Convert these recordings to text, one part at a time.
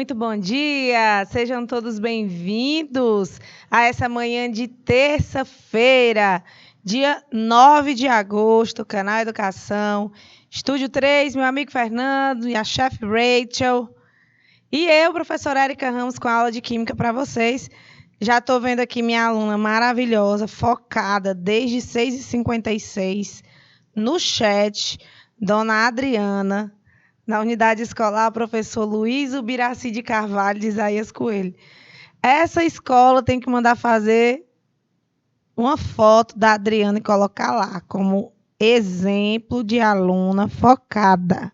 muito bom dia! Sejam todos bem-vindos a essa manhã de terça-feira, dia 9 de agosto, Canal Educação, Estúdio 3, meu amigo Fernando e a chefe Rachel. E eu, professora Érica Ramos, com a aula de Química para vocês. Já estou vendo aqui minha aluna maravilhosa, focada desde 6h56 no chat, Dona Adriana. Na unidade escolar, professor Luiz Ubiraci de Carvalho, de Isaías Coelho. Essa escola tem que mandar fazer uma foto da Adriana e colocar lá como exemplo de aluna focada.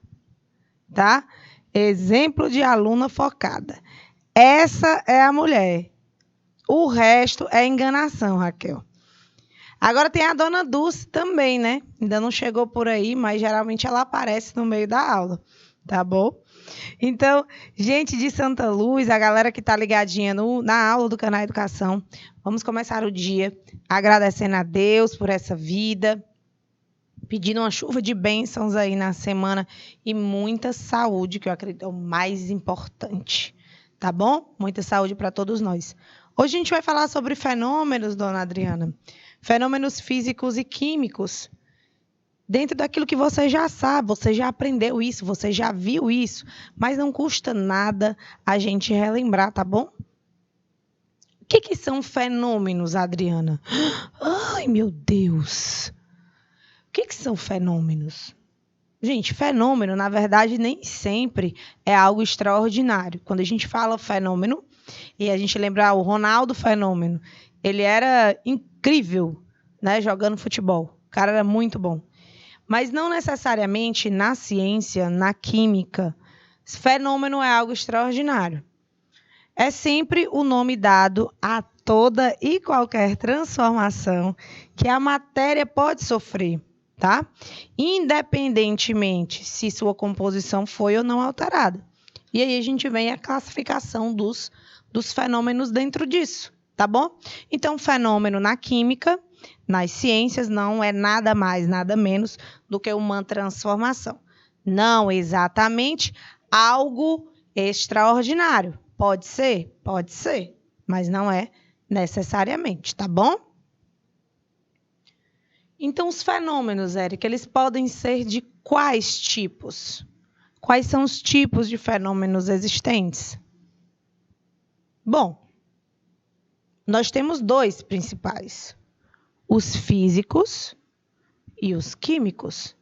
Tá? Exemplo de aluna focada. Essa é a mulher. O resto é enganação, Raquel. Agora tem a dona Dulce também, né? Ainda não chegou por aí, mas geralmente ela aparece no meio da aula. Tá bom? Então, gente de Santa Luz, a galera que está ligadinha na aula do Canal Educação, vamos começar o dia agradecendo a Deus por essa vida, pedindo uma chuva de bênçãos aí na semana e muita saúde, que eu acredito é o mais importante. Tá bom? Muita saúde para todos nós. Hoje a gente vai falar sobre fenômenos, dona Adriana. Fenômenos físicos e químicos. Dentro daquilo que você já sabe, você já aprendeu isso, você já viu isso, mas não custa nada a gente relembrar, tá bom? O que são fenômenos, Adriana? Ai, meu Deus! O que são fenômenos? Gente, fenômeno, na verdade, nem sempre é algo extraordinário. Quando a gente fala fenômeno, e a gente lembra o Ronaldo Fenômeno, ele era incrível, né, jogando futebol. O cara era muito bom. Mas não necessariamente na ciência, na química, fenômeno é algo extraordinário. É sempre o nome dado a toda e qualquer transformação que a matéria pode sofrer, tá? Independentemente se sua composição foi ou não alterada. E aí a gente vem a classificação dos fenômenos dentro disso, tá bom? Então, fenômeno na química, nas ciências, não é nada mais, nada menos do que uma transformação. Não exatamente algo extraordinário. Pode ser, mas não é necessariamente, tá bom? Então, os fenômenos, Érica, eles podem ser de quais tipos? Quais são os tipos de fenômenos existentes? Bom, nós temos dois principais. Os físicos e os químicos.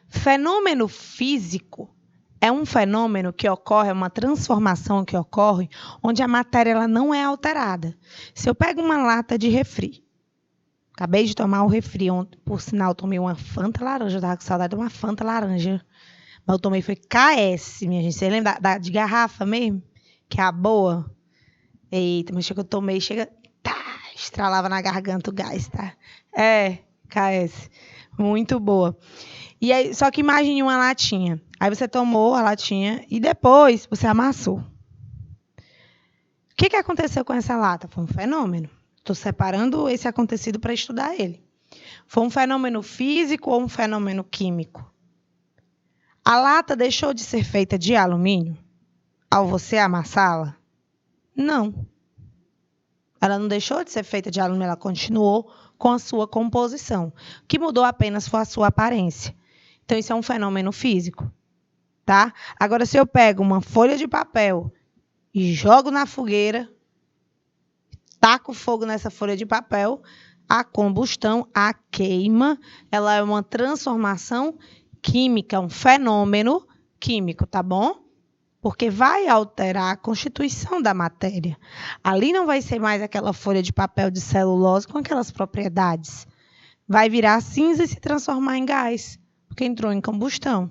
Fenômeno físico é um fenômeno que ocorre, é uma transformação que ocorre onde a matéria ela não é alterada. Se eu pego uma lata de refri, acabei de tomar o refri, ontem, por sinal, tomei uma Fanta laranja, eu estava com saudade de uma Fanta laranja, mas eu tomei foi KS, minha gente. Você lembra de garrafa mesmo? Que é a boa? Eita, mas chega que eu tomei, estralava na garganta o gás, tá? KS. Muito boa. E aí, só que imagine uma latinha. Aí você tomou a latinha e depois você amassou. O que aconteceu com essa lata? Foi um fenômeno. Estou separando esse acontecido para estudar ele. Foi um fenômeno físico ou um fenômeno químico? A lata deixou de ser feita de alumínio ao você amassá-la? Não. Ela não deixou de ser feita de alumínio, ela continuou com a sua composição. O que mudou apenas foi a sua aparência. Então, isso é um fenômeno físico. Tá? Agora, se eu pego uma folha de papel e jogo na fogueira, taco fogo nessa folha de papel, a combustão, a queima, ela é uma transformação química, um fenômeno químico, tá bom? Porque vai alterar a constituição da matéria. Ali não vai ser mais aquela folha de papel de celulose com aquelas propriedades. Vai virar cinza e se transformar em gás, porque entrou em combustão.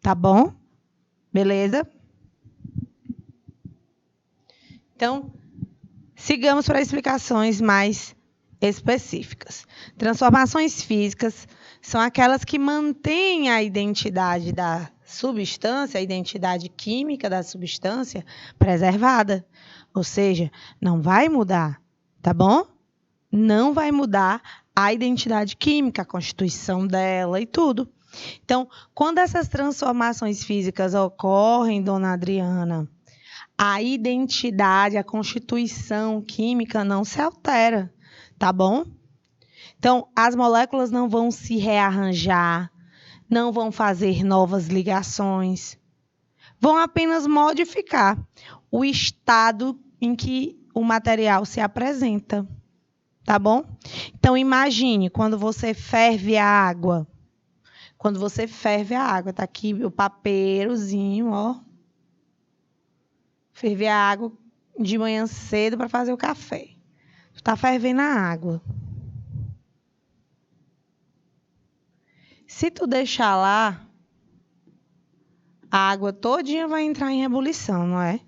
Tá bom? Beleza? Então, sigamos para explicações mais específicas. Transformações físicas são aquelas que mantêm a identidade da substância, a identidade química da substância preservada. Ou seja, não vai mudar, tá bom? Não vai mudar a identidade química, a constituição dela e tudo. Então, quando essas transformações físicas ocorrem, dona Adriana, a identidade, a constituição química não se altera, tá bom? Então, as moléculas não vão se rearranjar, não vão fazer novas ligações, vão apenas modificar o estado em que o material se apresenta, tá bom? Então, imagine quando você ferve a água. Quando você ferve a água, tá aqui o papeirozinho, ó. Ferver a água de manhã cedo para fazer o café. Tá fervendo a água. Se tu deixar lá, a água todinha vai entrar em ebulição, não é?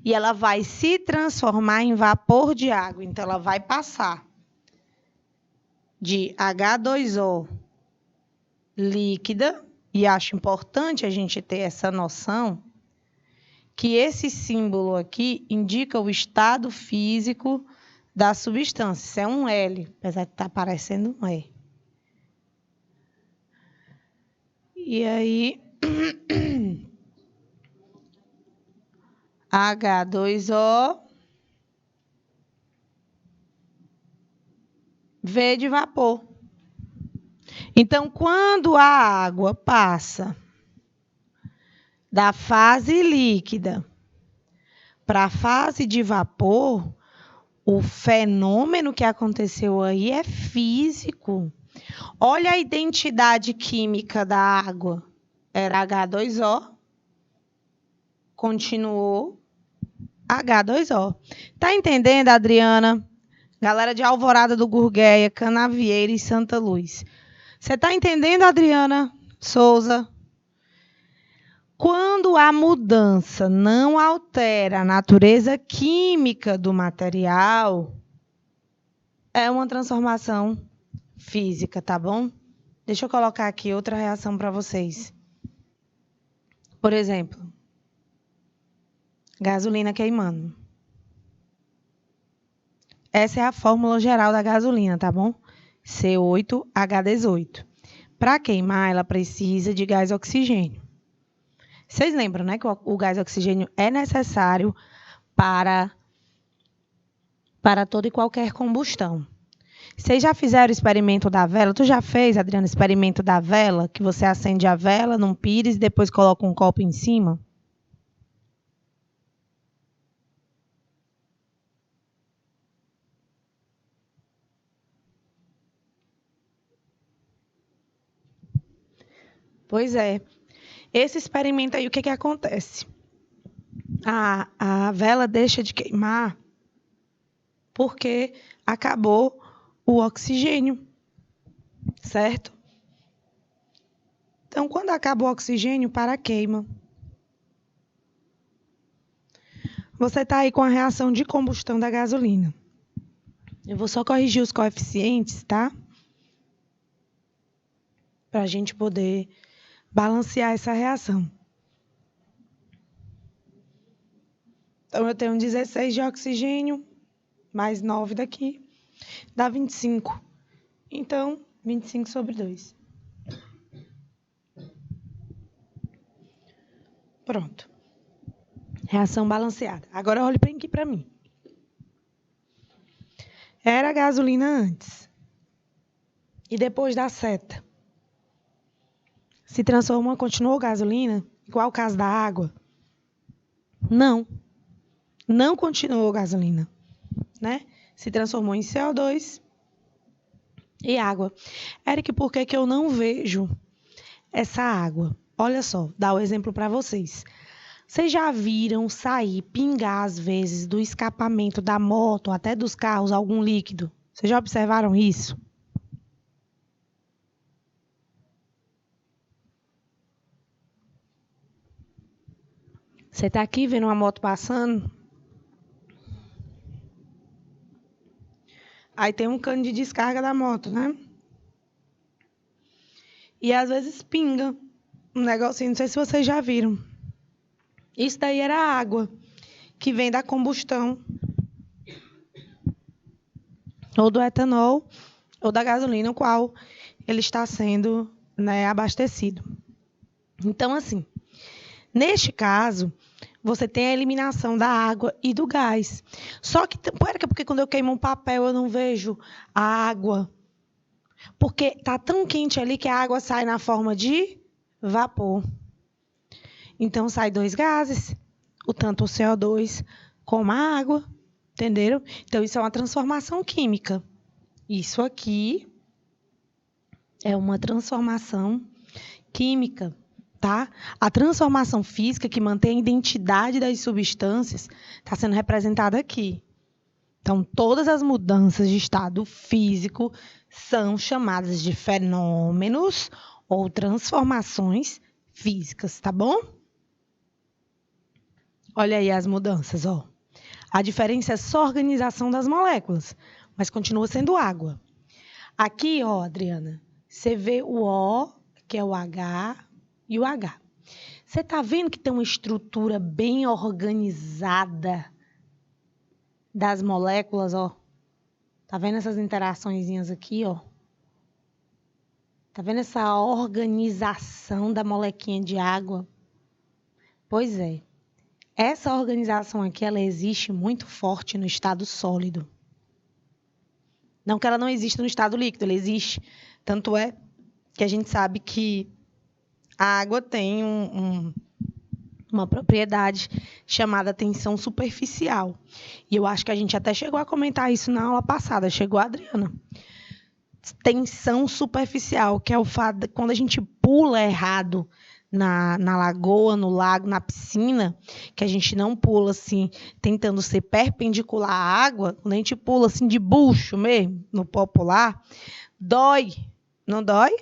E ela vai se transformar em vapor de água. Então, ela vai passar de H2O líquida, e acho importante a gente ter essa noção, que esse símbolo aqui indica o estado físico da substância. Isso é um L, apesar de estar parecendo um E. E aí, H2O, V de vapor. Então, quando a água passa da fase líquida para a fase de vapor, o fenômeno que aconteceu aí é físico. Olha a identidade química da água. Era H2O, continuou H2O. Tá entendendo, Adriana? Galera de Alvorada do Gurgueia, Canavieira e Santa Luz. Você tá entendendo, Adriana Souza? Quando a mudança não altera a natureza química do material, é uma transformação física, tá bom? Deixa eu colocar aqui outra reação para vocês. Por exemplo, gasolina queimando. Essa é a fórmula geral da gasolina, tá bom? C8H18. Para queimar, ela precisa de gás oxigênio. Vocês lembram, né, que o gás oxigênio é necessário para toda e qualquer combustão. Vocês já fizeram o experimento da vela? Tu já fez, Adriana, o experimento da vela? Que você acende a vela num pires e depois coloca um copo em cima? Pois é. Esse experimento aí, o que acontece? A vela deixa de queimar porque acabou o oxigênio, certo? Então, quando acaba o oxigênio, para a queima. Você está aí com a reação de combustão da gasolina. Eu vou só corrigir os coeficientes, tá? Para a gente poder balancear essa reação. Então, eu tenho 16 de oxigênio, mais 9 daqui, dá 25. Então, 25 sobre 2. Pronto. Reação balanceada. Agora, olhe bem aqui para mim. Era gasolina antes. E depois da seta. Se transformou, continuou gasolina? Igual o caso da água? Não. Não continuou gasolina, né? Se transformou em CO2 e água. Eric, por que eu não vejo essa água? Olha só, dá o exemplo para vocês. Vocês já viram sair, pingar às vezes do escapamento da moto, até dos carros, algum líquido? Vocês já observaram isso? Você está aqui vendo uma moto passando? Aí tem um cano de descarga da moto, né? E às vezes pinga um negocinho, não sei se vocês já viram. Isso daí era a água que vem da combustão ou do etanol ou da gasolina, o qual ele está sendo né, abastecido. Então, assim, neste caso, você tem a eliminação da água e do gás. Só que, porque quando eu queimo um papel, eu não vejo a água. Porque está tão quente ali que a água sai na forma de vapor. Então, sai 2 gases, tanto o CO2 como a água. Entenderam? Então, isso é uma transformação química. Isso aqui é uma transformação química, tá? A transformação física, que mantém a identidade das substâncias, está sendo representada aqui. Então, todas as mudanças de estado físico são chamadas de fenômenos ou transformações físicas, tá bom? Olha aí as mudanças, ó. A diferença é só a organização das moléculas, mas continua sendo água. Aqui, ó, Adriana, você vê o O, que é o H, e o H. Você está vendo que tem uma estrutura bem organizada das moléculas, ó? Tá vendo essas interaçõezinhas aqui, ó? Tá vendo essa organização da molequinha de água? Pois é. Essa organização aqui, ela existe muito forte no estado sólido. Não que ela não exista no estado líquido, ela existe. Tanto é que a gente sabe que a água tem uma propriedade chamada tensão superficial. E eu acho que a gente até chegou a comentar isso na aula passada. Chegou a Adriana. Tensão superficial, que é o fato de quando a gente pula errado na lagoa, no lago, na piscina, que a gente não pula assim, tentando ser perpendicular à água, quando a gente pula assim de bucho mesmo, no popular, dói. Não dói?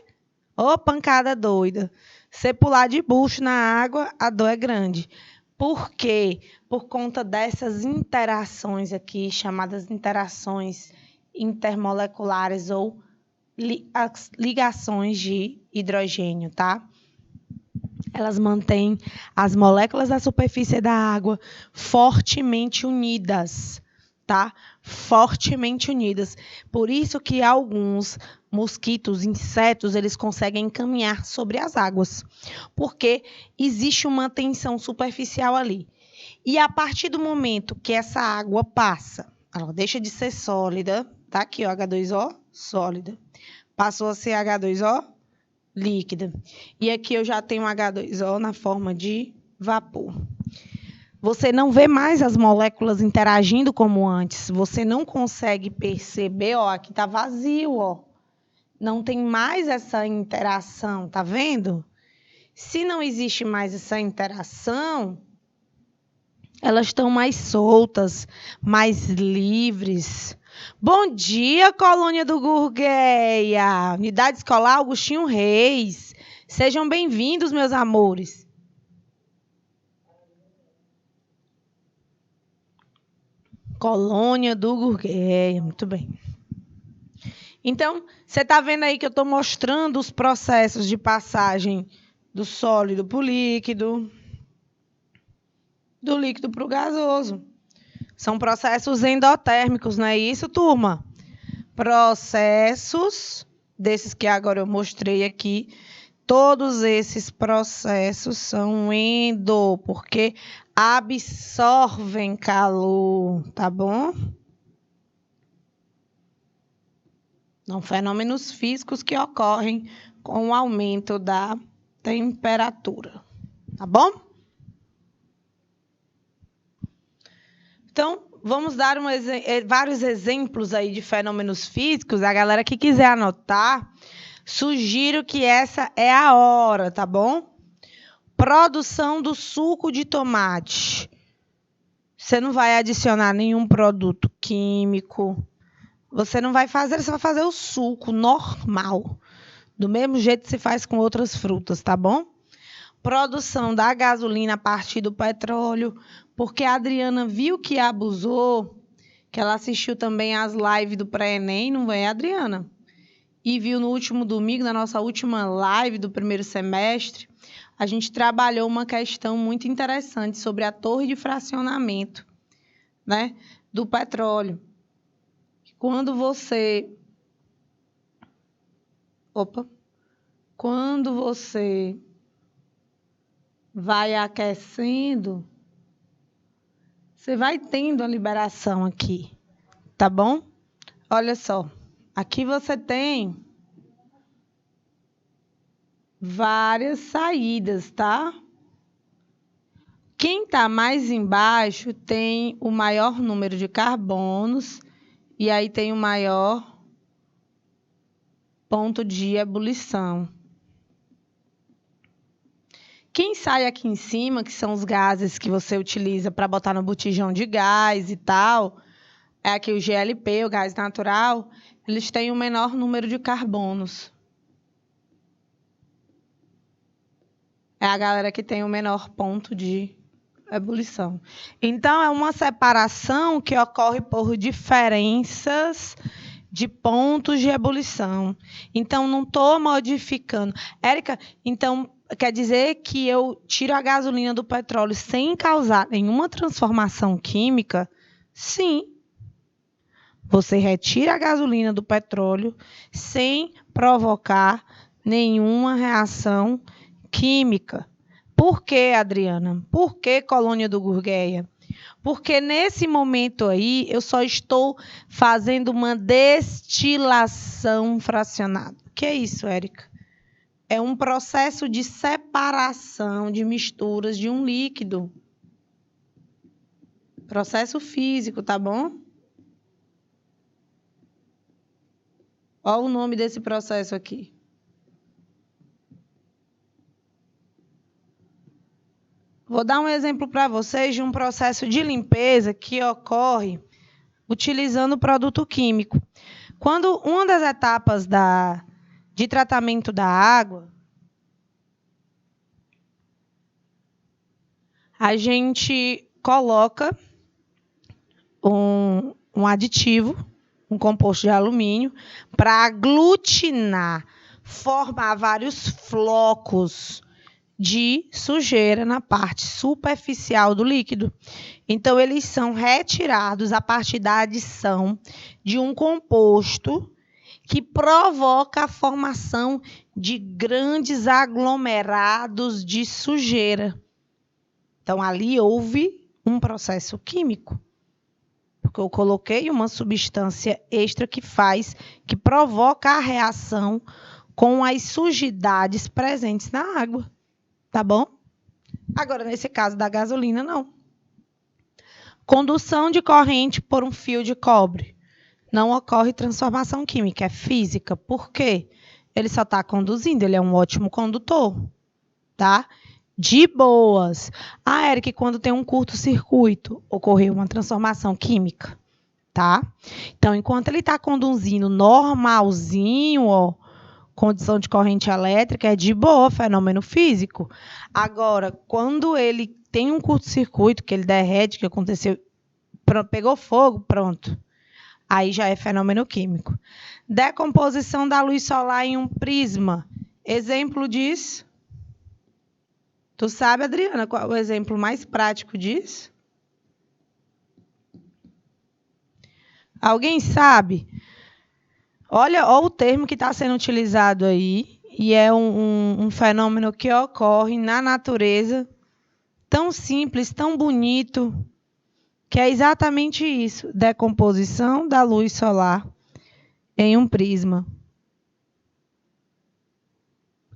Ô, pancada doida. Você pular de bucho na água, a dor é grande. Por quê? Por conta dessas interações aqui, chamadas interações intermoleculares ou as ligações de hidrogênio, tá? Elas mantêm as moléculas da superfície da água fortemente unidas, tá? Fortemente unidas. Por isso que alguns mosquitos, insetos, eles conseguem caminhar sobre as águas, porque existe uma tensão superficial ali. E a partir do momento que essa água passa, ela deixa de ser sólida, tá aqui, ó, H2O, sólida. Passou a ser H2O, líquida. E aqui eu já tenho H2O na forma de vapor. Você não vê mais as moléculas interagindo como antes. Você não consegue perceber, ó, aqui está vazio, ó. Não tem mais essa interação, tá vendo? Se não existe mais essa interação, elas estão mais soltas, mais livres. Bom dia, colônia do Gurgueia, Unidade Escolar Augustinho Reis. Sejam bem-vindos, meus amores. Colônia do Gurgueia, muito bem. Então, você está vendo aí que eu estou mostrando os processos de passagem do sólido para o líquido, do líquido para o gasoso. São processos endotérmicos, não é isso, turma? Processos, desses que agora eu mostrei aqui, todos esses processos são porque absorvem calor, tá bom? São fenômenos físicos que ocorrem com o aumento da temperatura, tá bom? Então, vamos dar vários exemplos aí de fenômenos físicos. A galera que quiser anotar, sugiro que essa é a hora, tá bom? Produção do suco de tomate. Você não vai adicionar nenhum produto químico. Você não vai fazer, você vai fazer o suco normal. Do mesmo jeito que se faz com outras frutas, tá bom? Produção da gasolina a partir do petróleo, porque a Adriana viu que abusou, que ela assistiu também às lives do pré-ENEM, não é, Adriana? E viu no último domingo, na nossa última live do primeiro semestre, a gente trabalhou uma questão muito interessante sobre a torre de fracionamento, né, do petróleo. Quando você... Opa! quando você vai aquecendo, você vai tendo a liberação aqui, tá bom? Olha só, aqui você tem várias saídas, tá? Quem está mais embaixo tem o maior número de carbonos e aí tem o maior ponto de ebulição. Quem sai aqui em cima, que são os gases que você utiliza para botar no botijão de gás e tal, é aqui o GLP, o gás natural, eles têm o menor número de carbonos. É a galera que tem o menor ponto de ebulição. Então, é uma separação que ocorre por diferenças de pontos de ebulição. Então, não estou modificando. Érica, então, quer dizer que eu tiro a gasolina do petróleo sem causar nenhuma transformação química? Sim. Você retira a gasolina do petróleo sem provocar nenhuma reação química. Por que, Adriana? Por que colônia do Gurgueia? Porque nesse momento aí eu só estou fazendo uma destilação fracionada. O que é isso, Érica? É um processo de separação de misturas de um líquido. Processo físico, tá bom? Olha o nome desse processo aqui. Vou dar um exemplo para vocês de um processo de limpeza que ocorre utilizando produto químico. Quando uma das etapas de tratamento da água, a gente coloca um aditivo, um composto de alumínio, para aglutinar, formar vários flocos de sujeira na parte superficial do líquido. Então, eles são retirados a partir da adição de um composto que provoca a formação de grandes aglomerados de sujeira. Então, ali houve um processo químico, porque eu coloquei uma substância extra que provoca a reação com as sujidades presentes na água. Tá bom? Agora, nesse caso da gasolina, não. Condução de corrente por um fio de cobre. Não ocorre transformação química, é física. Por quê? Ele só está conduzindo, ele é um ótimo condutor. Tá? De boas. Ah, Eric, quando tem um curto-circuito, ocorreu uma transformação química. Tá? Então, enquanto ele está conduzindo normalzinho, ó, condição de corrente elétrica, é de boa, fenômeno físico. Agora, quando ele tem um curto-circuito, que ele derrete, que aconteceu, pegou fogo, pronto. Aí já é fenômeno químico. Decomposição da luz solar em um prisma. Exemplo disso? Tu sabe, Adriana, qual é o exemplo mais prático disso? Alguém sabe? Olha o termo que está sendo utilizado aí, e é um fenômeno que ocorre na natureza, tão simples, tão bonito, que é exatamente isso, decomposição da luz solar em um prisma.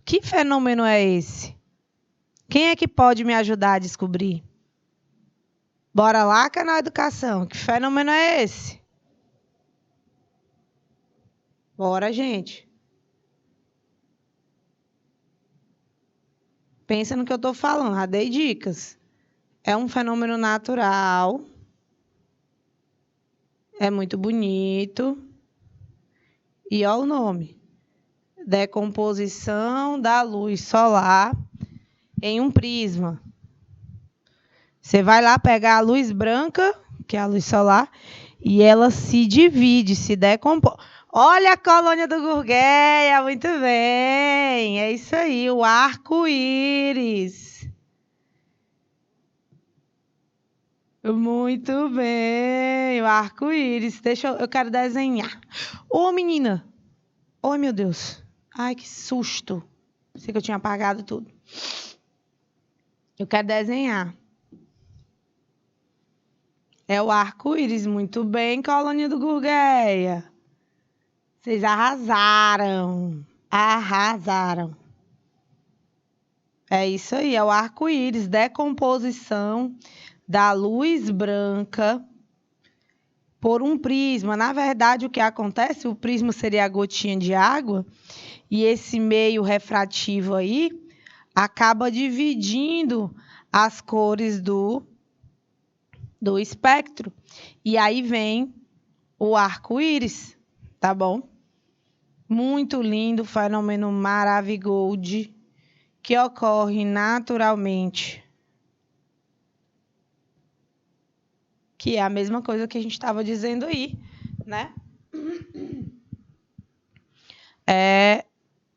Que fenômeno é esse? Quem é que pode me ajudar a descobrir? Bora lá, Canal Educação, que fenômeno é esse? Bora, gente. Pensa no que eu estou falando, já dei dicas. É um fenômeno natural. É muito bonito. E olha o nome. Decomposição da luz solar em um prisma. Você vai lá pegar a luz branca, que é a luz solar, e ela se divide, se decompõe. Olha a colônia do Gurgueia, muito bem. É isso aí, o arco-íris. Muito bem, o arco-íris. Eu quero desenhar. Ô, menina. Oi, meu Deus. Ai, que susto. Sei que eu tinha apagado tudo. Eu quero desenhar. É o arco-íris. Muito bem, colônia do Gurgueia. Vocês arrasaram. Arrasaram. É isso aí, é o arco-íris. Decomposição da luz branca por um prisma. Na verdade, o que acontece? O prisma seria a gotinha de água. E esse meio refrativo aí acaba dividindo as cores do espectro. E aí vem o arco-íris, tá bom? Muito lindo, fenômeno Maravigold, que ocorre naturalmente. Que é a mesma coisa que a gente estava dizendo aí, né?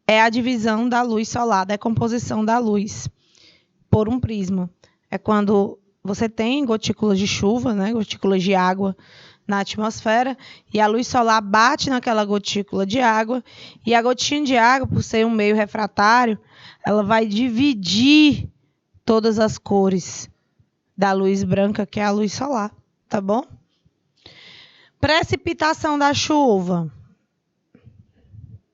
É a divisão da luz solar, a decomposição da luz por um prisma. É quando você tem gotículas de chuva, né, gotículas de água na atmosfera, e a luz solar bate naquela gotícula de água, e a gotinha de água, por ser um meio refratário, ela vai dividir todas as cores da luz branca, que é a luz solar, tá bom? Precipitação da chuva.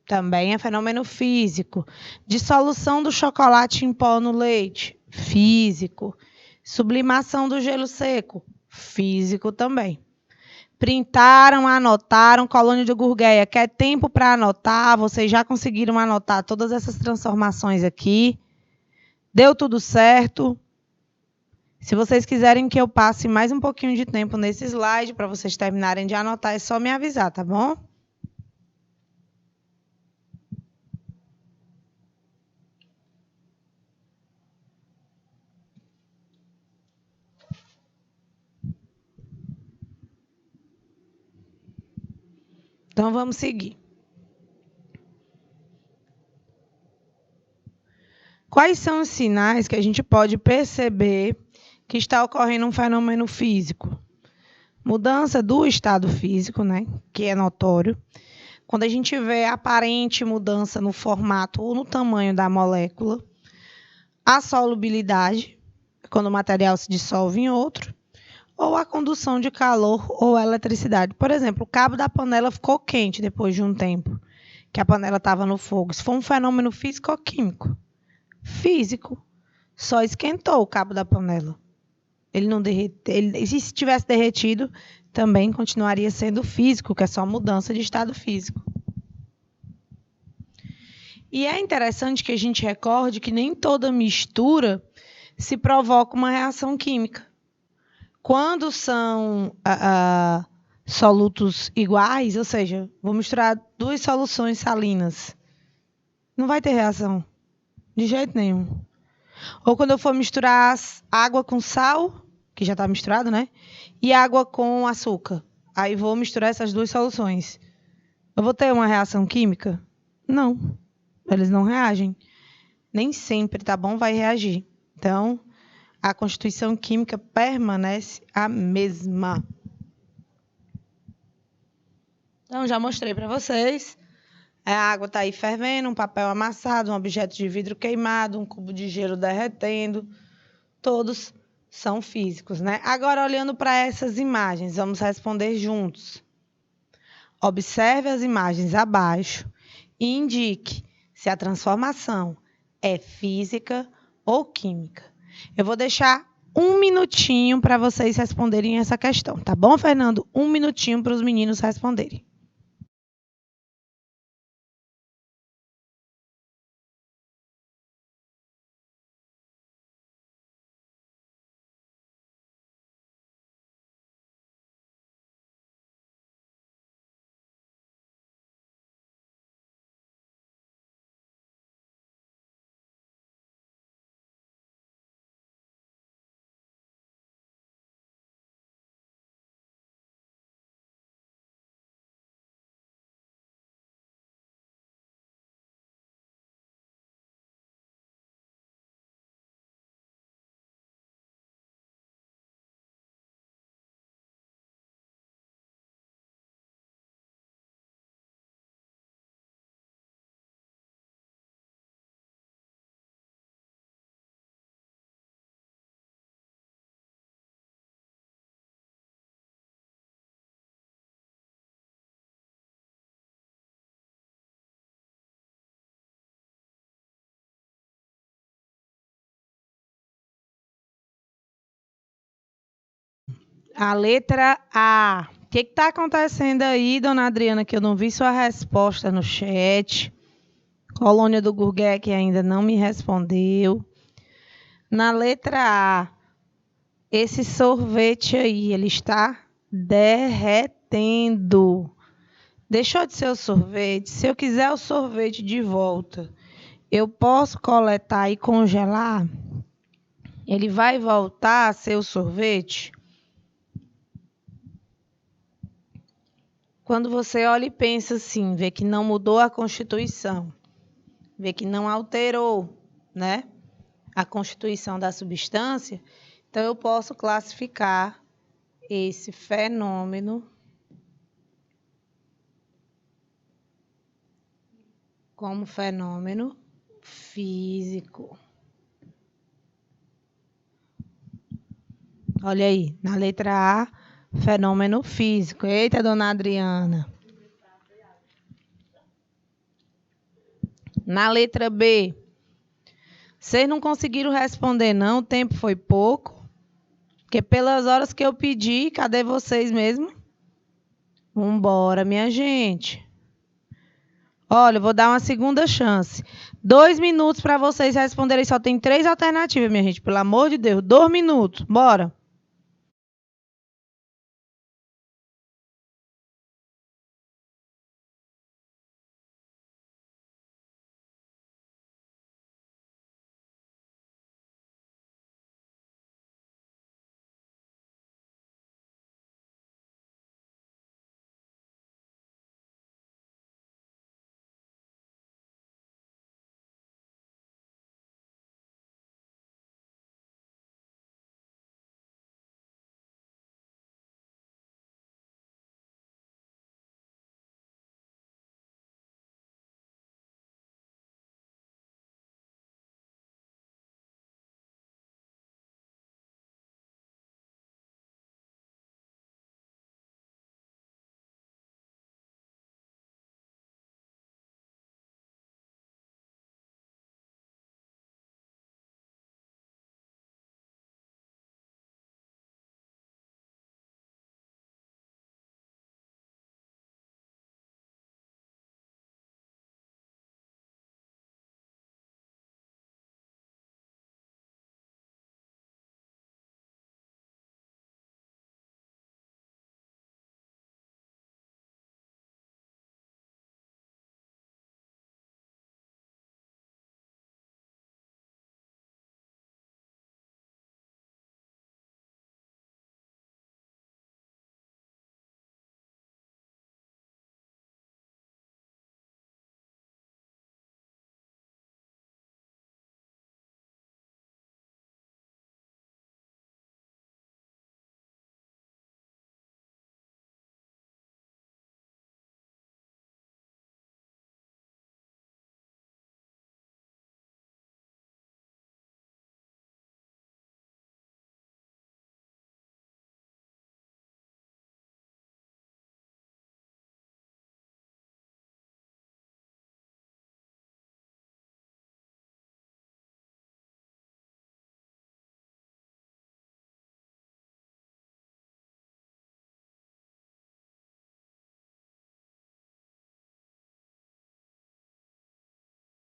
Também é fenômeno físico. Dissolução do chocolate em pó no leite, físico. Sublimação do gelo seco, físico também. Printaram, anotaram, colônia de Gurgueia. Quer tempo para anotar? Vocês já conseguiram anotar todas essas transformações aqui? Deu tudo certo? Se vocês quiserem que eu passe mais um pouquinho de tempo nesse slide para vocês terminarem de anotar, é só me avisar, tá bom? Então, vamos seguir. Quais são os sinais que a gente pode perceber que está ocorrendo um fenômeno físico? Mudança do estado físico, né, que é notório. Quando a gente vê aparente mudança no formato ou no tamanho da molécula. A solubilidade, quando o material se dissolve em outro. Ou a condução de calor ou eletricidade. Por exemplo, o cabo da panela ficou quente depois de um tempo que a panela estava no fogo. Isso foi um fenômeno físico ou químico? Físico. Só esquentou o cabo da panela. Ele não derreteu. Se tivesse derretido, também continuaria sendo físico, que é só mudança de estado físico. E é interessante que a gente recorde que nem toda mistura se provoca uma reação química. Quando são solutos iguais, ou seja, vou misturar duas soluções salinas, não vai ter reação, de jeito nenhum. Ou quando eu for misturar água com sal, que já está misturado, né? E água com açúcar. Aí vou misturar essas duas soluções. Eu vou ter uma reação química? Não. Eles não reagem. Nem sempre, tá bom? Vai reagir. Então, a constituição química permanece a mesma. Então, já mostrei para vocês. A água está aí fervendo, um papel amassado, um objeto de vidro queimado, um cubo de gelo derretendo. Todos são físicos, né? Agora, olhando para essas imagens, vamos responder juntos. Observe as imagens abaixo e indique se a transformação é física ou química. Eu vou deixar um minutinho para vocês responderem essa questão, tá bom, Fernando? Um minutinho para os meninos responderem. A letra A. O que está acontecendo aí, dona Adriana, que eu não vi sua resposta no chat? Colônia do Gurgué, que ainda não me respondeu. Na letra A, esse sorvete aí, ele está derretendo. Deixou de ser o sorvete. Se eu quiser o sorvete de volta, eu posso coletar e congelar? Ele vai voltar a ser o sorvete? Quando você olha e pensa assim, vê que não mudou a Constituição, vê que não alterou, né, a constituição da substância, então eu posso classificar esse fenômeno como fenômeno físico. Olha aí, na letra A, fenômeno físico. Eita, dona Adriana. Na letra B, vocês não conseguiram responder, não? O tempo foi pouco. Porque pelas horas que eu pedi, cadê vocês mesmo? Vambora, minha gente. Olha, eu vou dar uma segunda chance. 2 minutos para vocês responderem. Só tem 3 alternativas, minha gente. Pelo amor de Deus. 2 minutos. Bora.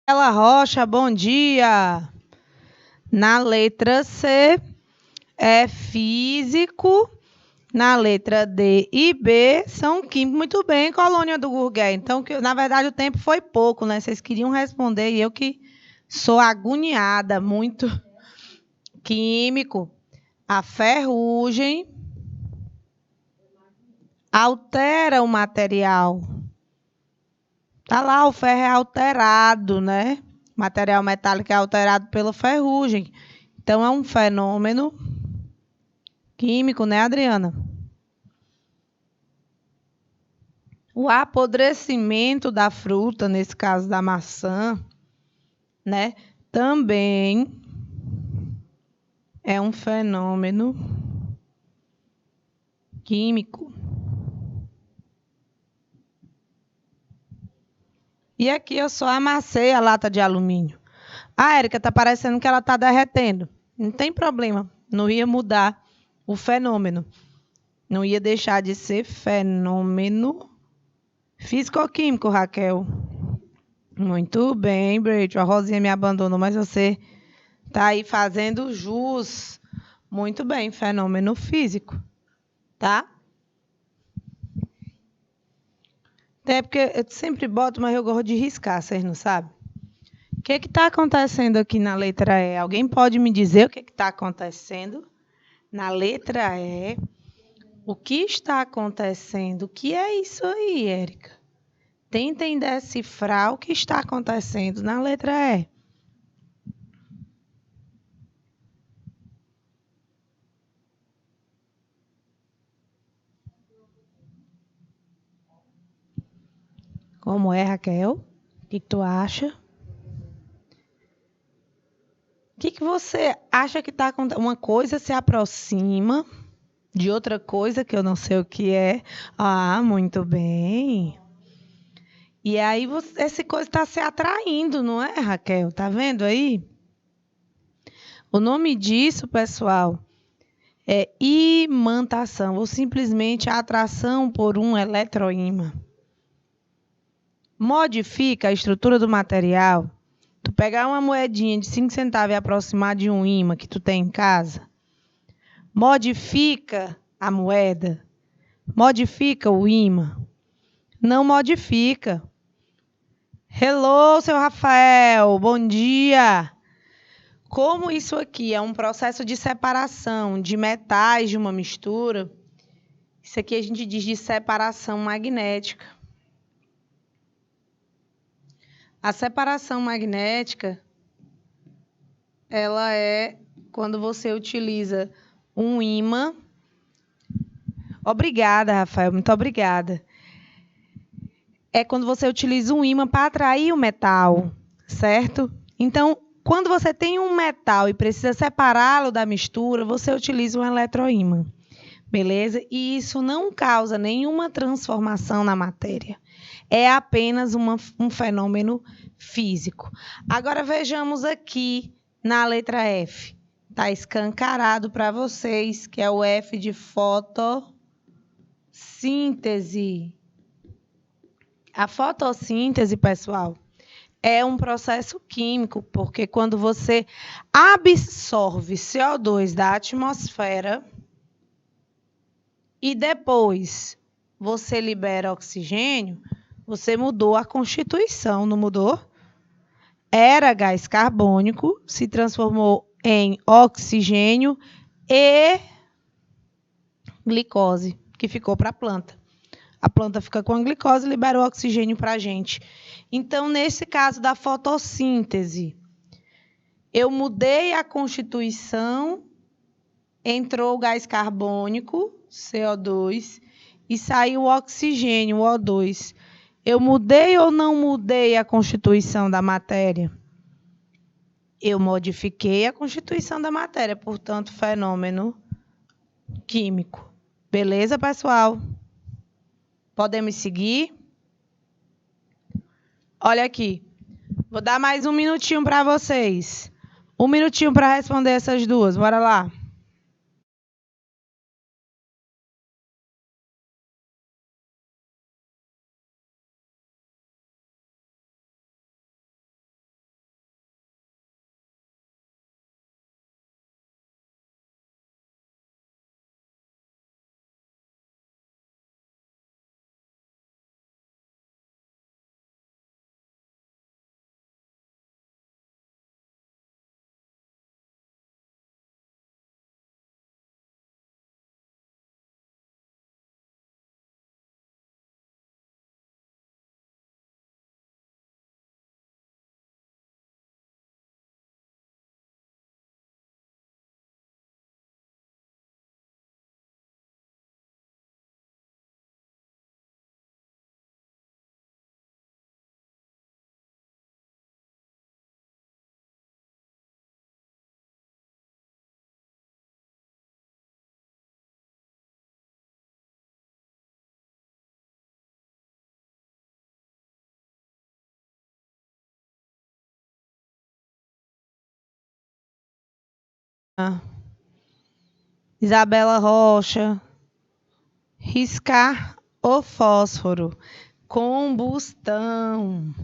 Ela Rocha, bom dia. Na letra C, é físico. Na letra D e B, são químicos. Muito bem, Colônia do Gurgué. Então, na verdade, o tempo foi pouco, né? Vocês queriam responder e eu que sou agoniada, muito químico. A ferrugem altera o material. Tá lá, o ferro é alterado, né? O material metálico é alterado pela ferrugem. Então, é um fenômeno químico, né, Adriana? O apodrecimento da fruta, nesse caso da maçã, né, também é um fenômeno químico. E aqui eu só amassei a lata de alumínio. Ah, Érica, tá parecendo que ela está derretendo. Não tem problema, não ia mudar o fenômeno. Não ia deixar de ser fenômeno físico-químico, Raquel. Muito bem, Brady. A Rosinha me abandonou, mas você tá aí fazendo jus. Muito bem, fenômeno físico, tá? Até porque eu sempre boto, mas eu gosto de riscar, vocês não sabem? O que está acontecendo aqui na letra E? Alguém pode me dizer o que está acontecendo na letra E? O que está acontecendo? O que é isso aí, Érica? Tentem decifrar o que está acontecendo na letra E. Como é, Raquel? O que tu acha? O que você acha que está acontecendo? Uma coisa se aproxima de outra coisa que eu não sei o que é. Ah, muito bem. E aí essa coisa está se atraindo, não é, Raquel? Tá vendo aí? O nome disso, pessoal, é imantação, ou simplesmente atração por um eletroímã. Modifica a estrutura do material. Tu pegar uma moedinha de 5 centavos e aproximar de um ímã que tu tem em casa, modifica a moeda, modifica o ímã. Não modifica. Hello, seu Rafael, bom dia. Como isso aqui é um processo de separação de metais de uma mistura, isso aqui a gente diz de separação magnética. A separação magnética, ela é quando você utiliza um ímã. Obrigada, Rafael, muito obrigada. É quando você utiliza um ímã para atrair o metal, certo? Então, quando você tem um metal e precisa separá-lo da mistura, você utiliza um eletroímã, beleza? E isso não causa nenhuma transformação na matéria. É apenas um fenômeno físico. Agora vejamos aqui na letra F. Está escancarado para vocês que é o F de fotossíntese. A fotossíntese, pessoal, é um processo químico, porque quando você absorve CO2 da atmosfera e depois você libera oxigênio, você mudou a constituição, não mudou? Era gás carbônico, se transformou em oxigênio e glicose, que ficou para a planta. A planta fica com a glicose e libera o oxigênio para a gente. Então, nesse caso da fotossíntese, eu mudei a constituição, entrou o gás carbônico, CO2, e saiu o oxigênio, o O2. Eu mudei ou não mudei a constituição da matéria? Eu modifiquei a constituição da matéria, portanto, fenômeno químico. Beleza, pessoal? Podemos seguir? Olha aqui. Vou dar mais um minutinho para vocês. Um minutinho para responder essas duas. Bora lá. Isabela Rocha. Riscar o fósforo. Combustão.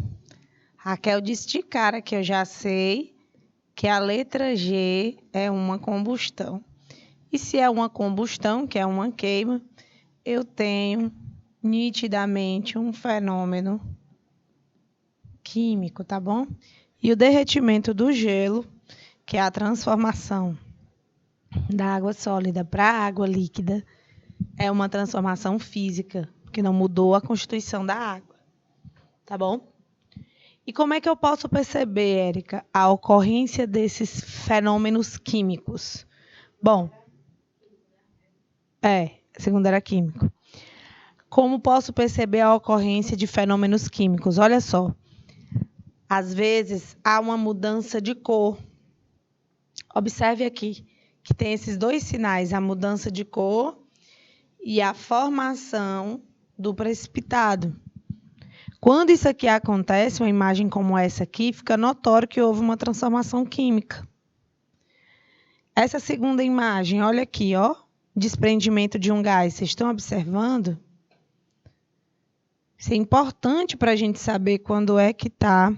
Raquel disse de cara que eu já sei que a letra G é uma combustão. E se é uma combustão, que é uma queima, eu tenho nitidamente um fenômeno químico, tá bom? E o derretimento do gelo, que é a transformação da água sólida para água líquida, é uma transformação física, que não mudou a constituição da água, tá bom? E como é que eu posso perceber, Érica, a ocorrência desses fenômenos químicos? Bom, segundo era químico. Como posso perceber a ocorrência de fenômenos químicos? Olha só. Às vezes, há uma mudança de cor. Observe aqui que tem esses dois sinais, a mudança de cor e a formação do precipitado. Quando isso aqui acontece, uma imagem como essa aqui, fica notório que houve uma transformação química. Essa segunda imagem, olha aqui, ó, desprendimento de um gás. Vocês estão observando? Isso é importante para a gente saber quando é que está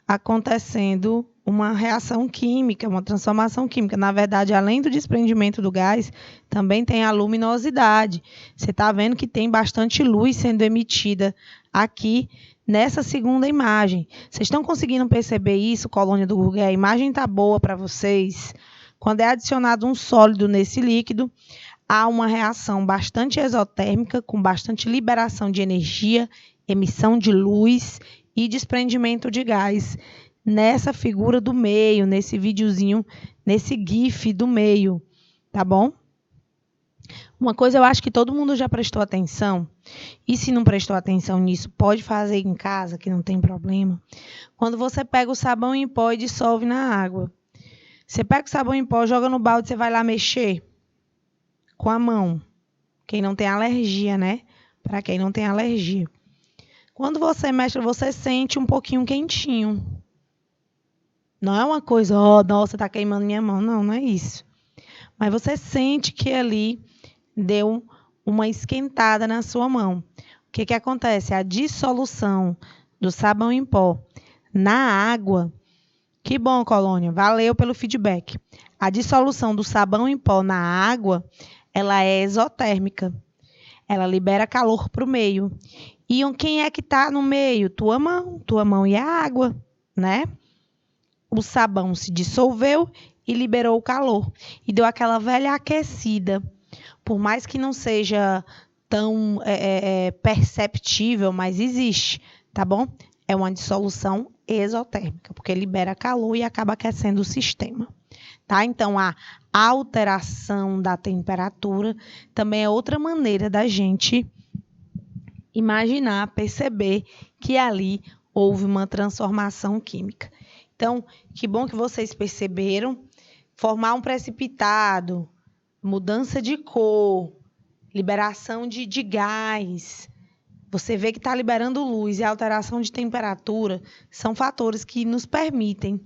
acontecendo uma reação química, uma transformação química. Na verdade, além do desprendimento do gás, também tem a luminosidade. Você está vendo que tem bastante luz sendo emitida aqui nessa segunda imagem. Vocês estão conseguindo perceber isso, colônia do Gurgué? A imagem está boa para vocês? Quando é adicionado um sólido nesse líquido, há uma reação bastante exotérmica, com bastante liberação de energia, emissão de luz e desprendimento de gás. Nessa figura do meio, nesse videozinho, nesse GIF do meio, tá bom? Uma coisa eu acho que todo mundo já prestou atenção, e se não prestou atenção nisso, pode fazer em casa, que não tem problema. Quando você pega o sabão em pó e dissolve na água, você pega o sabão em pó, joga no balde, você vai lá mexer com a mão. Quem não tem alergia, né? Para quem não tem alergia. Quando você mexe, você sente um pouquinho quentinho. Não é uma coisa, nossa, tá queimando minha mão. Não, não é isso. Mas você sente que ali deu uma esquentada na sua mão. O que acontece? A dissolução do sabão em pó na água. Que bom, Colônia. Valeu pelo feedback. A dissolução do sabão em pó na água, ela é exotérmica. Ela libera calor para o meio. E quem é que está no meio? Tua mão e a água, né? O sabão se dissolveu e liberou o calor. E deu aquela velha aquecida. Por mais que não seja tão perceptível, mas existe, tá bom? É uma dissolução exotérmica, porque libera calor e acaba aquecendo o sistema. Tá? Então, a alteração da temperatura também é outra maneira da gente imaginar, perceber que ali houve uma transformação química. Então, que bom que vocês perceberam. Formar um precipitado, mudança de cor, liberação de gás. Você vê que está liberando luz e alteração de temperatura são fatores que nos permitem,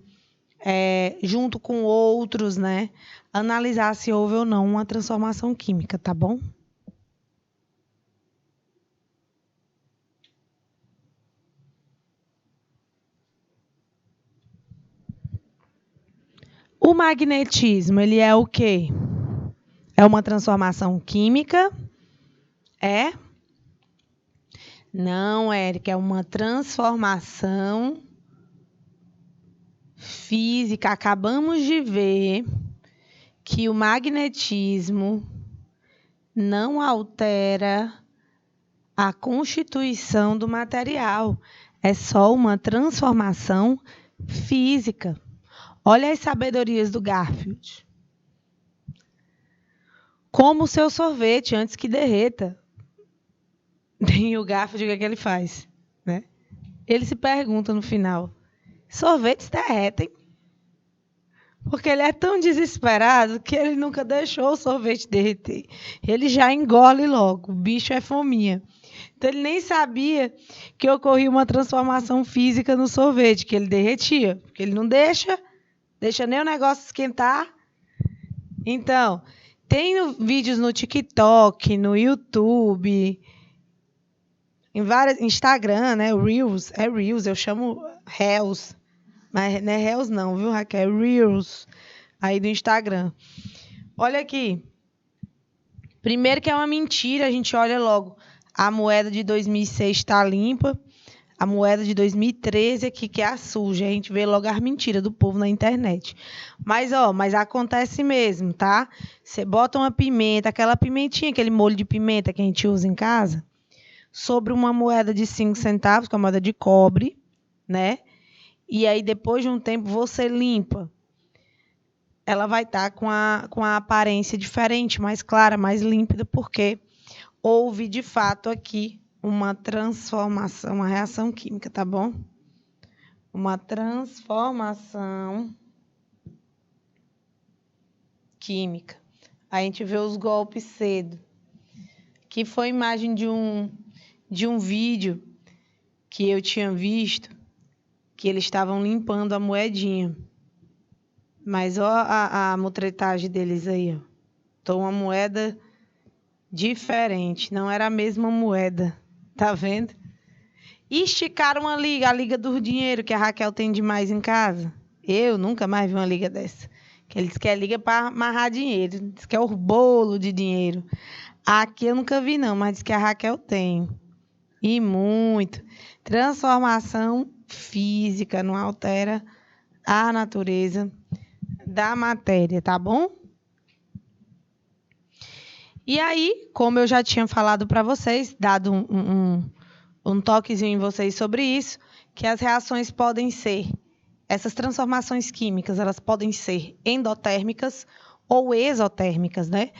junto com outros, né, analisar se houve ou não uma transformação química, tá bom? O magnetismo, ele é o quê? É uma transformação química? É? Não, Érica, é uma transformação física. Acabamos de ver que o magnetismo não altera a constituição do material. É só uma transformação física. Olha as sabedorias do Garfield. Como o seu sorvete antes que derreta. E o Garfield, o que ele faz? Né? Ele se pergunta no final, sorvetes derretem? Porque ele é tão desesperado que ele nunca deixou o sorvete derreter. Ele já engole logo, o bicho é fominha. Então, ele nem sabia que ocorria uma transformação física no sorvete, que ele derretia. Porque ele não deixa nem o negócio esquentar. Então, Tem vídeos no TikTok, no YouTube, em várias, Instagram, né? Reels, é Reels, eu chamo Reels. Mas não é Reels não, viu, Raquel? É Reels, aí do Instagram. Olha aqui. Primeiro que é uma mentira, a gente olha logo. A moeda de 2006 está limpa. A moeda de 2013 aqui, que é a suja. A gente vê logo as mentiras do povo na internet. Mas acontece mesmo, tá? Você bota uma pimenta, aquela pimentinha, aquele molho de pimenta que a gente usa em casa, sobre uma moeda de 5 centavos, que é uma moeda de cobre, né? E aí, depois de um tempo, você limpa. Ela vai estar com a aparência diferente, mais clara, mais límpida, porque houve, de fato, aqui uma transformação, uma reação química, tá bom? Uma transformação química. A gente vê os golpes cedo. Que foi imagem de um vídeo que eu tinha visto, que eles estavam limpando a moedinha. Mas ó a mutretagem deles aí, ó. Então, uma moeda diferente, não era a mesma moeda. Tá vendo? E esticaram a liga do dinheiro que a Raquel tem demais em casa. Eu nunca mais vi uma liga dessa. Que eles querem liga para amarrar dinheiro. Diz que é o bolo de dinheiro. Aqui eu nunca vi, não, mas diz que a Raquel tem. E muito. Transformação física, não altera a natureza da matéria, tá bom? E aí, como eu já tinha falado para vocês, dado um toquezinho em vocês sobre isso, que as reações podem ser, essas transformações químicas, elas podem ser endotérmicas ou exotérmicas, né?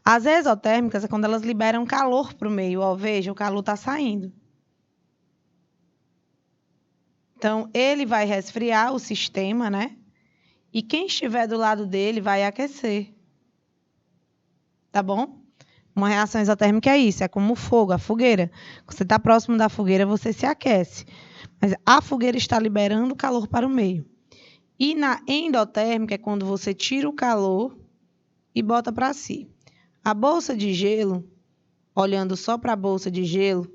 As exotérmicas é quando elas liberam calor para o meio. Ó, veja, o calor está saindo. Então, ele vai resfriar o sistema, né? E quem estiver do lado dele vai aquecer. Tá bom? Uma reação exotérmica é isso, é como o fogo, a fogueira. Quando você está próximo da fogueira, você se aquece. Mas a fogueira está liberando calor para o meio. E na endotérmica é quando você tira o calor e bota para si. A bolsa de gelo, olhando só para a bolsa de gelo,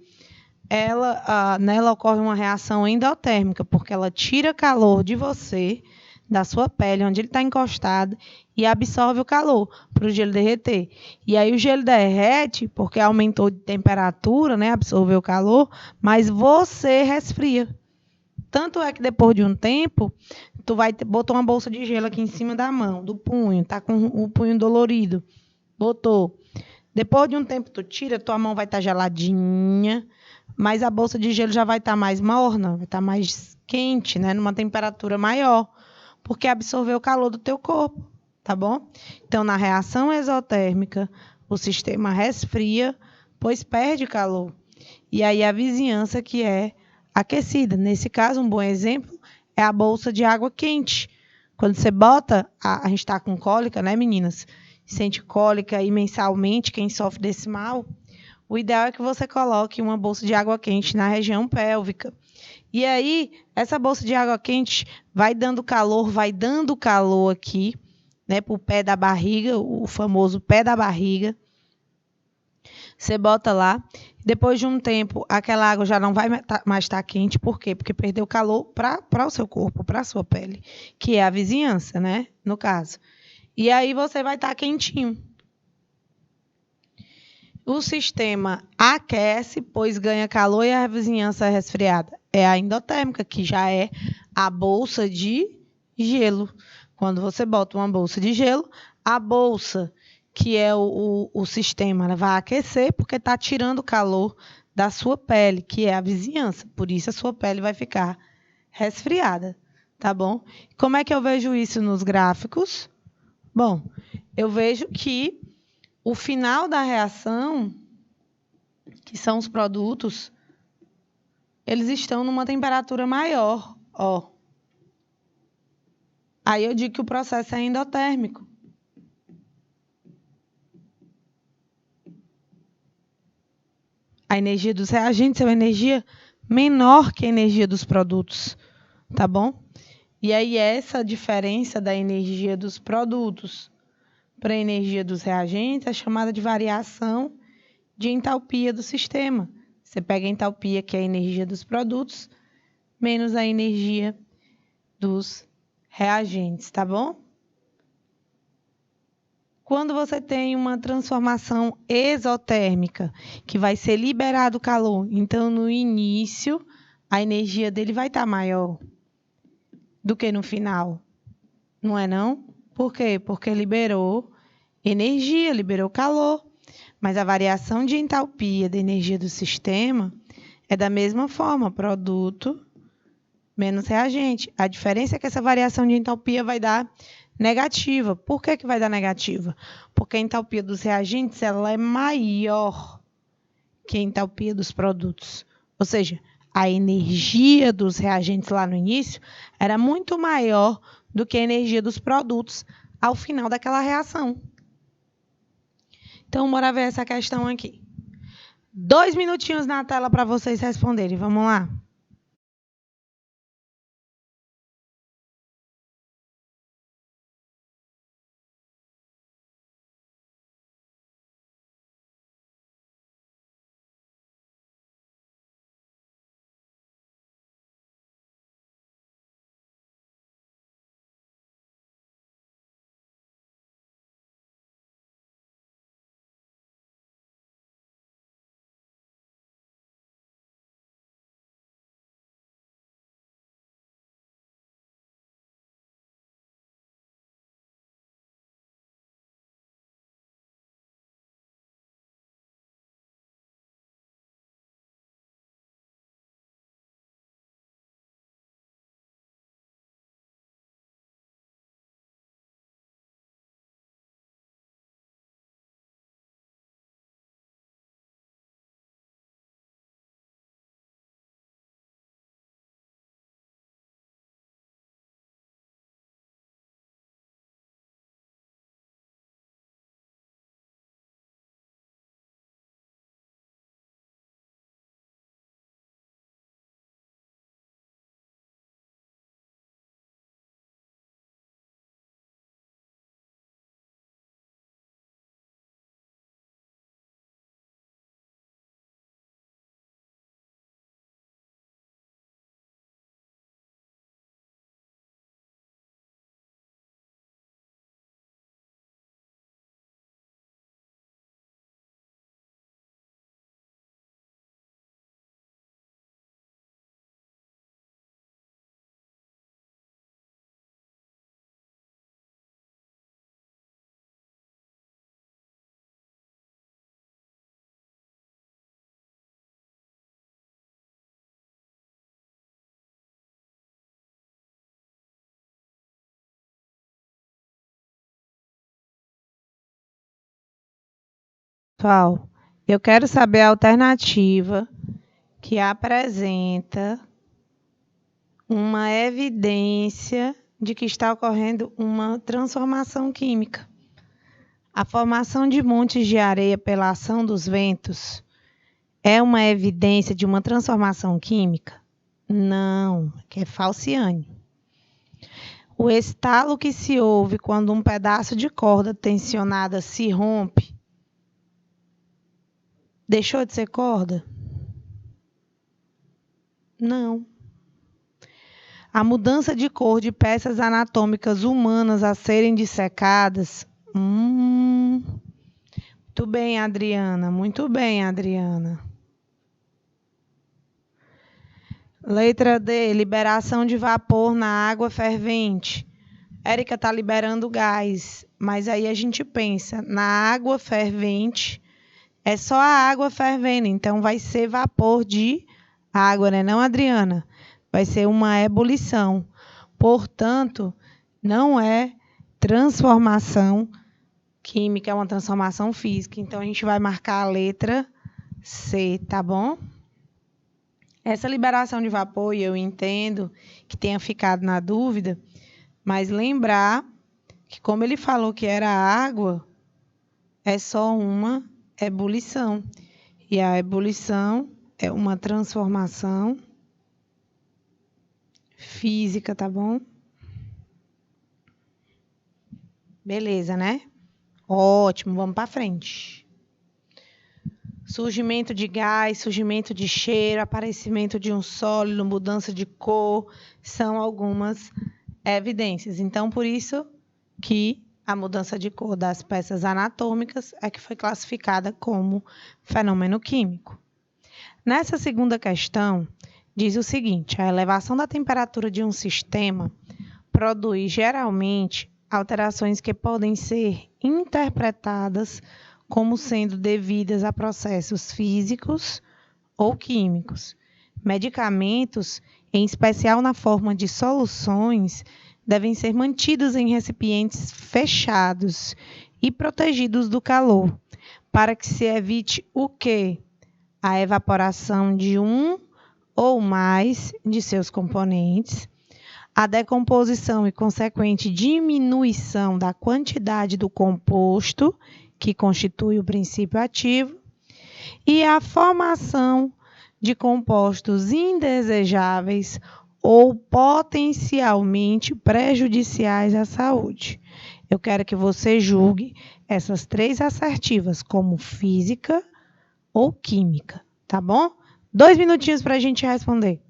nela ocorre uma reação endotérmica, porque ela tira calor de você, da sua pele, onde ele está encostado, e absorve o calor para o gelo derreter. E aí o gelo derrete, porque aumentou de temperatura, né, absorveu o calor, mas você resfria. Tanto é que depois de um tempo, tu botou uma bolsa de gelo aqui em cima da mão, do punho, tá com o punho dolorido. Botou. Depois de um tempo tu tira, tua mão vai estar geladinha, mas a bolsa de gelo já vai estar mais morna, vai estar mais quente, né, numa temperatura maior, porque absorveu o calor do teu corpo, tá bom? Então, na reação exotérmica, o sistema resfria, pois perde calor. E aí a vizinhança que é aquecida. Nesse caso, um bom exemplo é a bolsa de água quente. Quando você bota, a gente está com cólica, né, meninas? Sente cólica aí mensalmente, quem sofre desse mal, o ideal é que você coloque uma bolsa de água quente na região pélvica. E aí, essa bolsa de água quente vai dando calor aqui, né, para o pé da barriga, o famoso pé da barriga. Você bota lá. Depois de um tempo, aquela água já não vai mais estar quente. Por quê? Porque perdeu calor para o seu corpo, para a sua pele, que é a vizinhança, né? No caso. E aí você vai estar quentinho. O sistema aquece, pois ganha calor e a vizinhança é resfriada. É a endotérmica, que já é a bolsa de gelo. Quando você bota uma bolsa de gelo, a bolsa, que é o sistema, ela vai aquecer porque está tirando o calor da sua pele, que é a vizinhança. Por isso, a sua pele vai ficar resfriada, tá bom? Como é que eu vejo isso nos gráficos? Bom, eu vejo que o final da reação, que são os produtos, eles estão numa temperatura maior, ó. Aí eu digo que o processo é endotérmico. A energia dos reagentes é uma energia menor que a energia dos produtos, tá bom? E aí essa diferença da energia dos produtos para a energia dos reagentes é chamada de variação de entalpia do sistema. Você pega a entalpia, que é a energia dos produtos, menos a energia dos reagentes, tá bom? Quando você tem uma transformação exotérmica, que vai ser liberado calor, então no início a energia dele vai estar maior do que no final. Não é não? Por quê? Porque liberou energia, liberou calor. Mas a variação de entalpia da energia do sistema é da mesma forma, produto menos reagente. A diferença é que essa variação de entalpia vai dar negativa. Por que vai dar negativa? Porque a entalpia dos reagentes ela é maior que a entalpia dos produtos. Ou seja, a energia dos reagentes lá no início era muito maior do que a energia dos produtos ao final daquela reação. Então, bora ver essa questão aqui. 2 minutinhos na tela para vocês responderem. Vamos lá? Pessoal, eu quero saber a alternativa que apresenta uma evidência de que está ocorrendo uma transformação química. A formação de montes de areia pela ação dos ventos é uma evidência de uma transformação química? Não, que é falciane. O estalo que se ouve quando um pedaço de corda tensionada se rompe deixou de ser corda? Não. A mudança de cor de peças anatômicas humanas a serem dissecadas? Muito bem, Adriana. Muito bem, Adriana. Letra D. Liberação de vapor na água fervente. Érica está liberando gás, mas aí a gente pensa, na água fervente, é só a água fervendo, então vai ser vapor de água, né? Não, Adriana? Vai ser uma ebulição. Portanto, não é transformação química, é uma transformação física. Então, a gente vai marcar a letra C, tá bom? Essa liberação de vapor, e eu entendo que tenha ficado na dúvida, mas lembrar que, como ele falou que era água, é só uma ebulição. E a ebulição é uma transformação física, tá bom? Beleza, né? Ótimo, vamos para frente. Surgimento de gás, surgimento de cheiro, aparecimento de um sólido, mudança de cor, são algumas evidências. Então, por isso que a mudança de cor das peças anatômicas é que foi classificada como fenômeno químico. Nessa segunda questão, diz o seguinte: a elevação da temperatura de um sistema produz geralmente alterações que podem ser interpretadas como sendo devidas a processos físicos ou químicos. Medicamentos, em especial na forma de soluções, devem ser mantidos em recipientes fechados e protegidos do calor, para que se evite o quê? A evaporação de um ou mais de seus componentes, a decomposição e consequente diminuição da quantidade do composto que constitui o princípio ativo e a formação de compostos indesejáveis ou potencialmente prejudiciais à saúde. Eu quero que você julgue essas 3 assertivas como física ou química, tá bom? 2 minutinhos para a gente responder.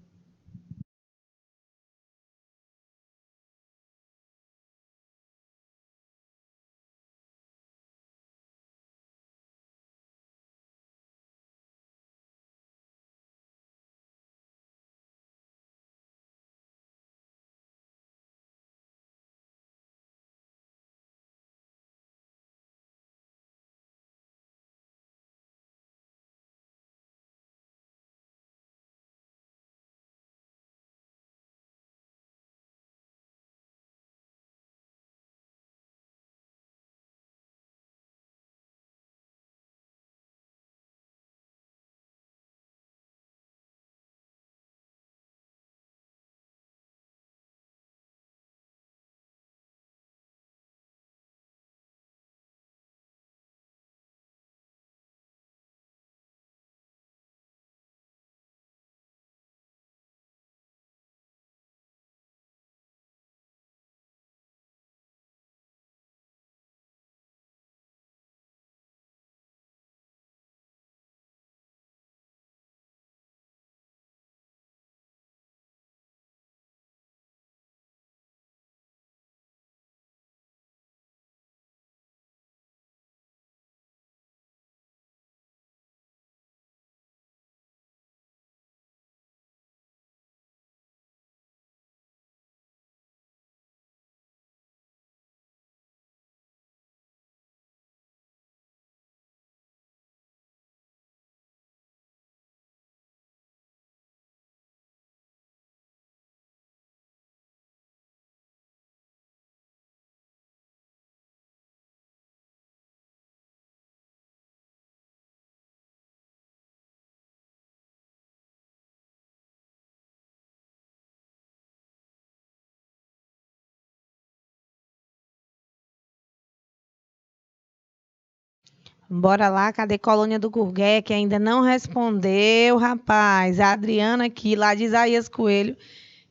Bora lá, cadê Colônia do Gurgué, que ainda não respondeu, rapaz? A Adriana aqui, lá de Isaías Coelho,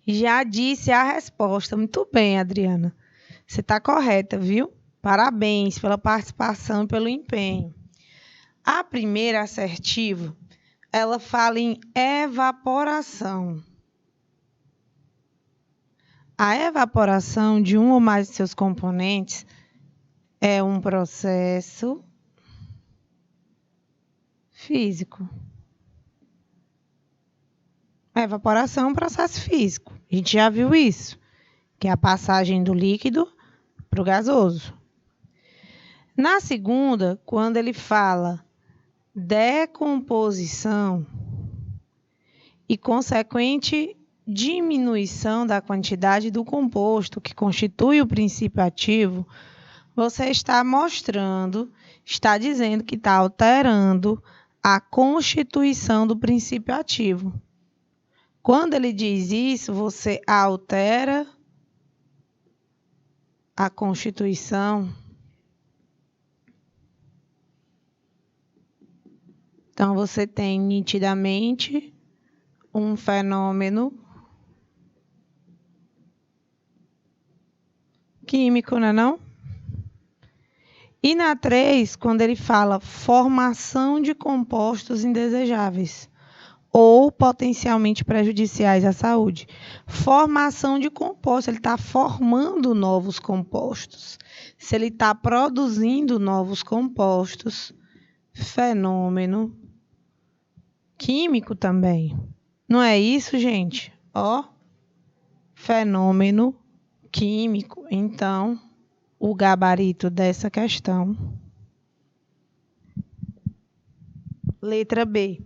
já disse a resposta. Muito bem, Adriana. Você está correta, viu? Parabéns pela participação e pelo empenho. A primeira assertiva, ela fala em evaporação. A evaporação de um ou mais de seus componentes é um processo físico. A evaporação é um processo físico. A gente já viu isso, que é a passagem do líquido para o gasoso. Na segunda, quando ele fala decomposição e consequente diminuição da quantidade do composto que constitui o princípio ativo, você está mostrando, está dizendo que está alterando a constituição do princípio ativo. Quando ele diz isso, você altera a constituição. Então, você tem nitidamente um fenômeno químico, não é não? E na 3, quando ele fala formação de compostos indesejáveis ou potencialmente prejudiciais à saúde. Formação de compostos, ele está formando novos compostos. Se ele está produzindo novos compostos, fenômeno químico também. Não é isso, gente? Ó, fenômeno químico. Então, o gabarito dessa questão. Letra B.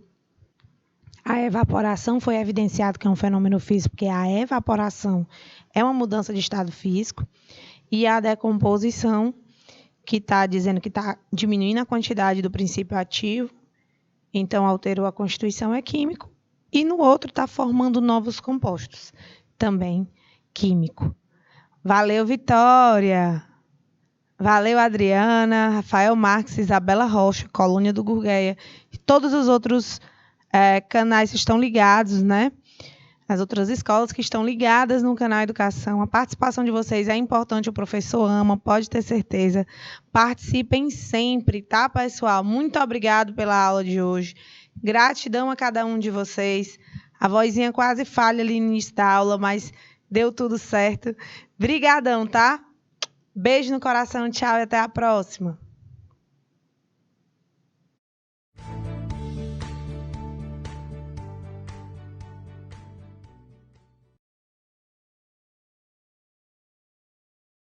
A evaporação foi evidenciado que é um fenômeno físico, porque a evaporação é uma mudança de estado físico, e a decomposição, que está dizendo que está diminuindo a quantidade do princípio ativo, então alterou a constituição, é químico, e no outro está formando novos compostos, também químico. Valeu, Vitória! Valeu, Adriana, Rafael Marques, Isabela Rocha, Colônia do Gurgueia, e todos os outros canais estão ligados, né? As outras escolas que estão ligadas no canal Educação. A participação de vocês é importante, o professor ama, pode ter certeza. Participem sempre, tá, pessoal? Muito obrigado pela aula de hoje. Gratidão a cada um de vocês. A vozinha quase falha ali no início da aula, mas deu tudo certo. Brigadão, tá? Beijo no coração, tchau e até a próxima.